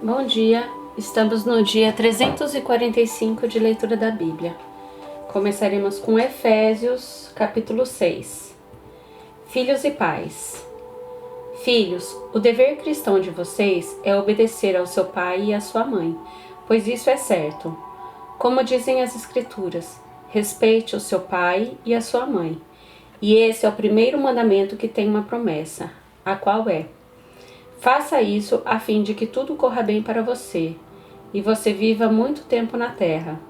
Bom dia, estamos no dia 345 de leitura da Bíblia. Começaremos com Efésios, capítulo 6. Filhos e pais. Filhos, o dever cristão de vocês é obedecer ao seu pai e à sua mãe, pois isso é certo. Como dizem as Escrituras, respeite o seu pai e a sua mãe. E esse é o primeiro mandamento que tem uma promessa, a qual é: faça isso a fim de que tudo corra bem para você, e você viva muito tempo na terra.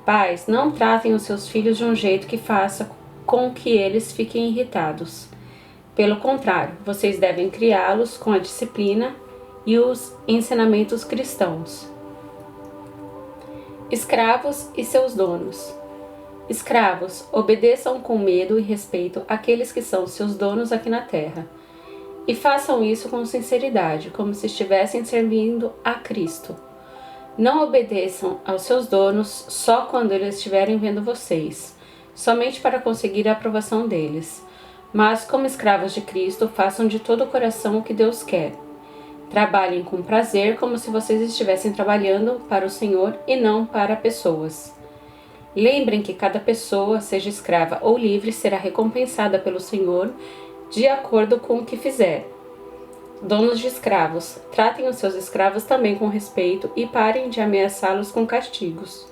Pais, não tratem os seus filhos de um jeito que faça com que eles fiquem irritados. Pelo contrário, vocês devem criá-los com a disciplina e os ensinamentos cristãos. Escravos e seus donos. Escravos, obedeçam com medo e respeito àqueles que são seus donos aqui na terra. E façam isso com sinceridade, como se estivessem servindo a Cristo. Não obedeçam aos seus donos só quando eles estiverem vendo vocês, somente para conseguir a aprovação deles. Mas, como escravos de Cristo, façam de todo o coração o que Deus quer. Trabalhem com prazer, como se vocês estivessem trabalhando para o Senhor e não para pessoas. Lembrem que cada pessoa, seja escrava ou livre, será recompensada pelo Senhor de acordo com o que fizer. Donos de escravos, tratem os seus escravos também com respeito e parem de ameaçá-los com castigos.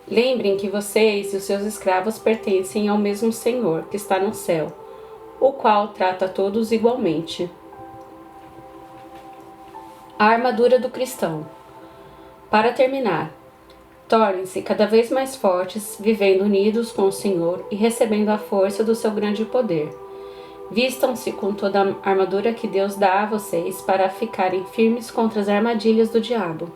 Lembrem que vocês e os seus escravos pertencem ao mesmo Senhor, que está no céu, o qual trata todos igualmente. A armadura do cristão. Para terminar, tornem-se cada vez mais fortes, vivendo unidos com o Senhor e recebendo a força do seu grande poder. Vistam-se com toda a armadura que Deus dá a vocês para ficarem firmes contra as armadilhas do diabo.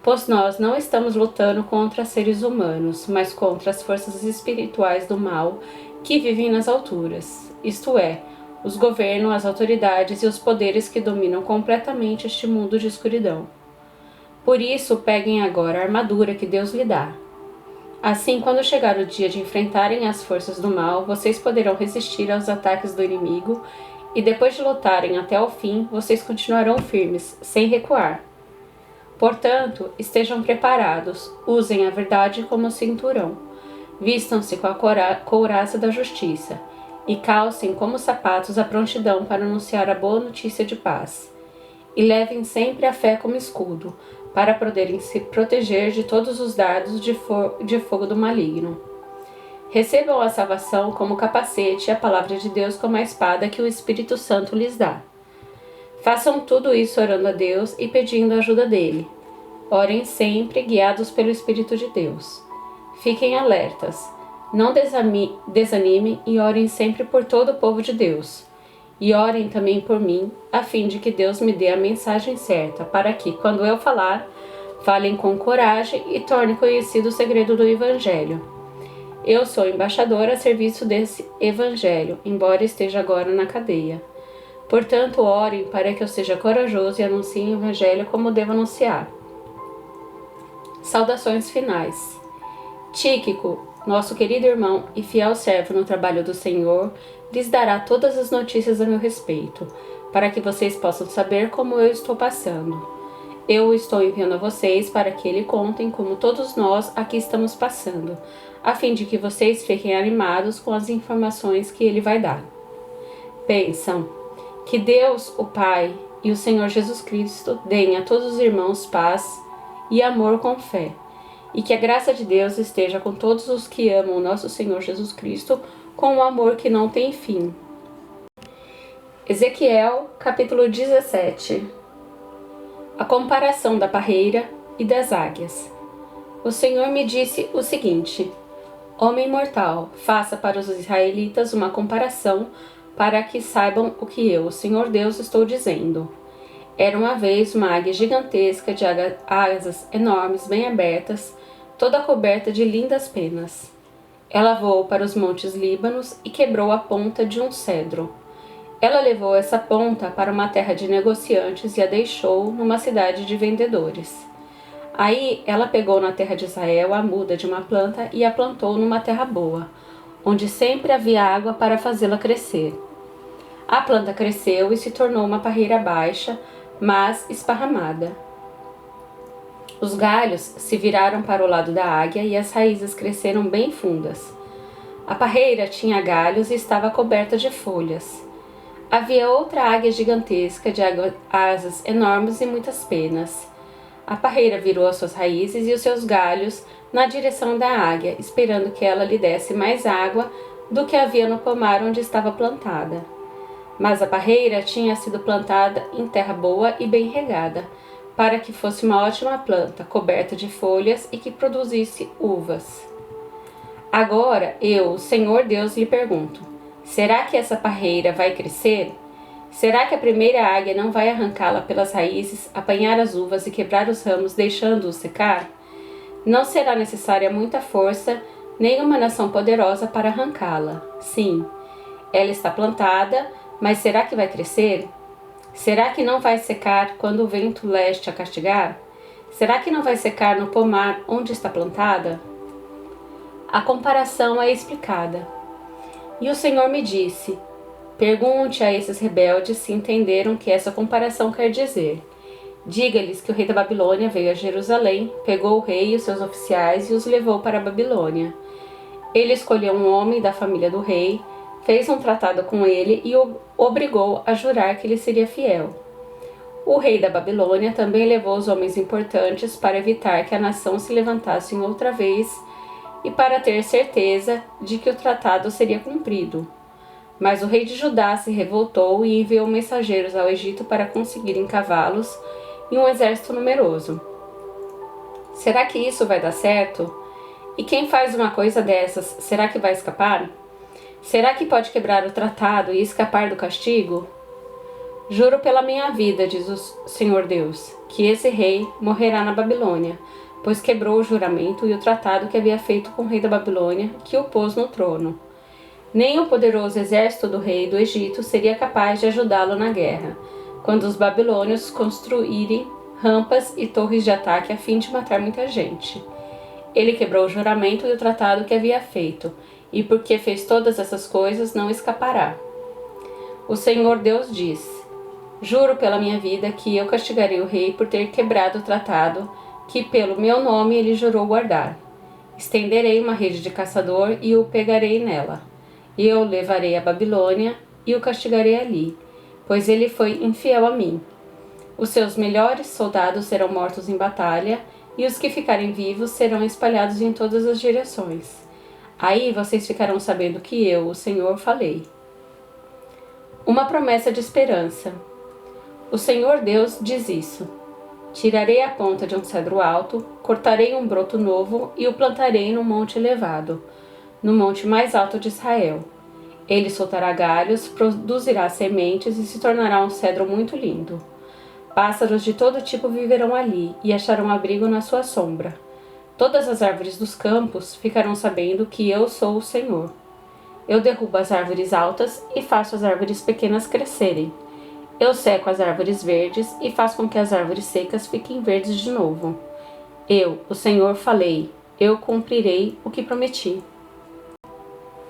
Pois nós não estamos lutando contra seres humanos, mas contra as forças espirituais do mal que vivem nas alturas, isto é, os governos, as autoridades e os poderes que dominam completamente este mundo de escuridão. Por isso, peguem agora a armadura que Deus lhe dá. Assim, quando chegar o dia de enfrentarem as forças do mal, vocês poderão resistir aos ataques do inimigo e depois de lutarem até o fim, vocês continuarão firmes, sem recuar. Portanto, estejam preparados, usem a verdade como cinturão, vistam-se com a couraça da justiça e calcem como sapatos a prontidão para anunciar a boa notícia de paz. E levem sempre a fé como escudo, para poderem se proteger de todos os dardos de fogo do maligno. Recebam a salvação como capacete e a palavra de Deus como a espada que o Espírito Santo lhes dá. Façam tudo isso orando a Deus e pedindo a ajuda dele. Orem sempre guiados pelo Espírito de Deus. Fiquem alertas, não desanimem e orem sempre por todo o povo de Deus. E orem também por mim, a fim de que Deus me dê a mensagem certa, para que, quando eu falar, falem com coragem e tornem conhecido o segredo do Evangelho. Eu sou embaixador a serviço desse Evangelho, embora esteja agora na cadeia. Portanto, orem para que eu seja corajoso e anuncie o Evangelho como devo anunciar. Saudações finais. Tíquico, nosso querido irmão e fiel servo no trabalho do Senhor, lhes dará todas as notícias a meu respeito, para que vocês possam saber como eu estou passando. Eu estou enviando a vocês para que ele contem como todos nós aqui estamos passando, a fim de que vocês fiquem animados com as informações que ele vai dar. Pensam que Deus, o Pai, e o Senhor Jesus Cristo deem a todos os irmãos paz e amor com fé, e que a graça de Deus esteja com todos os que amam o nosso Senhor Jesus Cristo com um amor que não tem fim. Ezequiel, capítulo 17. A comparação da parreira e das águias. O Senhor me disse o seguinte: Homem mortal, faça para os israelitas uma comparação para que saibam o que eu, o Senhor Deus, estou dizendo. Era uma vez uma águia gigantesca de asas enormes, bem abertas, toda coberta de lindas penas. Ela voou para os montes Líbanos e quebrou a ponta de um cedro. Ela levou essa ponta para uma terra de negociantes e a deixou numa cidade de vendedores. Aí ela pegou na terra de Israel a muda de uma planta e a plantou numa terra boa, onde sempre havia água para fazê-la crescer. A planta cresceu e se tornou uma parreira baixa, mas esparramada. Os galhos se viraram para o lado da águia e as raízes cresceram bem fundas. A parreira tinha galhos e estava coberta de folhas. Havia outra águia gigantesca, de asas enormes e muitas penas. A parreira virou as suas raízes e os seus galhos na direção da águia, esperando que ela lhe desse mais água do que havia no pomar onde estava plantada. Mas a parreira tinha sido plantada em terra boa e bem regada, para que fosse uma ótima planta, coberta de folhas e que produzisse uvas. Agora eu, o Senhor Deus, lhe pergunto: será que essa parreira vai crescer? Será que a primeira águia não vai arrancá-la pelas raízes, apanhar as uvas e quebrar os ramos, deixando-os secar? Não será necessária muita força, nem uma nação poderosa para arrancá-la. Sim, ela está plantada, mas será que vai crescer? Será que não vai secar quando o vento leste a castigar? Será que não vai secar no pomar onde está plantada? A comparação é explicada. E o Senhor me disse: pergunte a esses rebeldes se entenderam o que essa comparação quer dizer. Diga-lhes que o rei da Babilônia veio a Jerusalém, pegou o rei e os seus oficiais e os levou para a Babilônia. Ele escolheu um homem da família do rei, fez um tratado com ele e o obrigou a jurar que lhe seria fiel. O rei da Babilônia também levou os homens importantes para evitar que a nação se levantasse outra vez e para ter certeza de que o tratado seria cumprido. Mas o rei de Judá se revoltou e enviou mensageiros ao Egito para conseguirem cavalos e um exército numeroso. Será que isso vai dar certo? E quem faz uma coisa dessas, será que vai escapar? Será que pode quebrar o tratado e escapar do castigo? Juro pela minha vida, diz o Senhor Deus, que esse rei morrerá na Babilônia, pois quebrou o juramento e o tratado que havia feito com o rei da Babilônia, que o pôs no trono. Nem o poderoso exército do rei do Egito seria capaz de ajudá-lo na guerra, quando os babilônios construírem rampas e torres de ataque a fim de matar muita gente. Ele quebrou o juramento e o tratado que havia feito, e porque fez todas essas coisas, não escapará. O Senhor Deus diz: juro pela minha vida que eu castigarei o rei por ter quebrado o tratado que pelo meu nome ele jurou guardar. Estenderei uma rede de caçador e o pegarei nela. E eu o levarei à Babilônia e o castigarei ali, pois ele foi infiel a mim. Os seus melhores soldados serão mortos em batalha, e os que ficarem vivos serão espalhados em todas as direções. Aí vocês ficarão sabendo que eu, o Senhor, falei. Uma promessa de esperança. O Senhor Deus diz isso: tirarei a ponta de um cedro alto, cortarei um broto novo e o plantarei num monte elevado, no monte mais alto de Israel. Ele soltará galhos, produzirá sementes e se tornará um cedro muito lindo. Pássaros de todo tipo viverão ali e acharão abrigo na sua sombra. Todas as árvores dos campos ficarão sabendo que eu sou o Senhor. Eu derrubo as árvores altas e faço as árvores pequenas crescerem. Eu seco as árvores verdes e faço com que as árvores secas fiquem verdes de novo. Eu, o Senhor, falei, eu cumprirei o que prometi.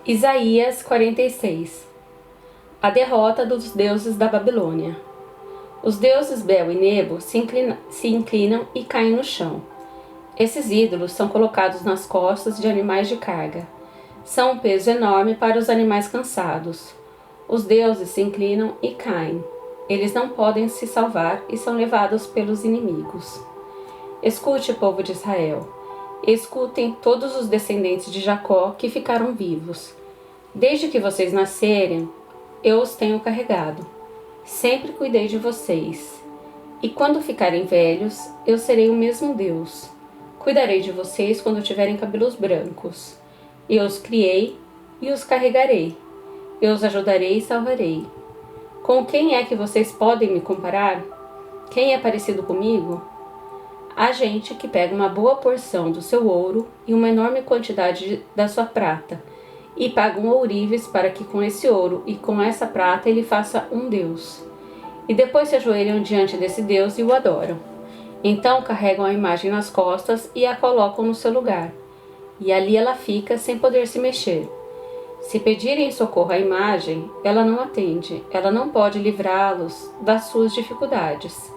Isaías 46. A derrota dos deuses da Babilônia. Os deuses Bel e Nebo se inclinam e caem no chão. Esses ídolos são colocados nas costas de animais de carga. São um peso enorme para os animais cansados. Os deuses se inclinam e caem. Eles não podem se salvar e são levados pelos inimigos. Escute, povo de Israel. Escutem todos os descendentes de Jacó que ficaram vivos. Desde que vocês nascerem, eu os tenho carregado. Sempre cuidei de vocês. E quando ficarem velhos, eu serei o mesmo Deus. Cuidarei de vocês quando tiverem cabelos brancos. Eu os criei e os carregarei. Eu os ajudarei e salvarei. Com quem é que vocês podem me comparar? Quem é parecido comigo? Há gente que pega uma boa porção do seu ouro e uma enorme quantidade da sua prata, e pagam ourives para que com esse ouro e com essa prata ele faça um Deus. E depois se ajoelham diante desse Deus e o adoram. Então carregam a imagem nas costas e a colocam no seu lugar. E ali ela fica sem poder se mexer. Se pedirem socorro à imagem, ela não atende, ela não pode livrá-los das suas dificuldades.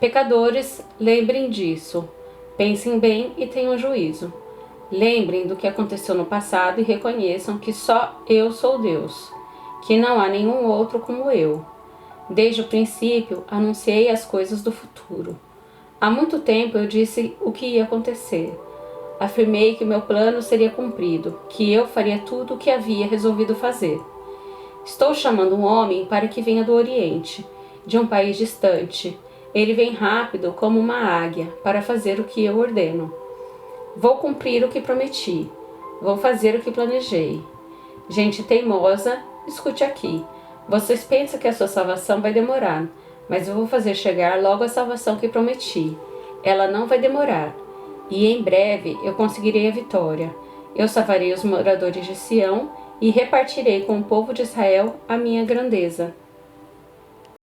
Pecadores, lembrem disso. Pensem bem e tenham juízo. Lembrem do que aconteceu no passado e reconheçam que só eu sou Deus, que não há nenhum outro como eu. Desde o princípio, anunciei as coisas do futuro. Há muito tempo eu disse o que ia acontecer. Afirmei que meu plano seria cumprido, que eu faria tudo o que havia resolvido fazer. Estou chamando um homem para que venha do Oriente, de um país distante. Ele vem rápido como uma águia para fazer o que eu ordeno. Vou cumprir o que prometi. Vou fazer o que planejei. Gente teimosa, escute aqui. Vocês pensam que a sua salvação vai demorar, mas eu vou fazer chegar logo a salvação que prometi. Ela não vai demorar. E em breve eu conseguirei a vitória. Eu salvarei os moradores de Sião e repartirei com o povo de Israel a minha grandeza.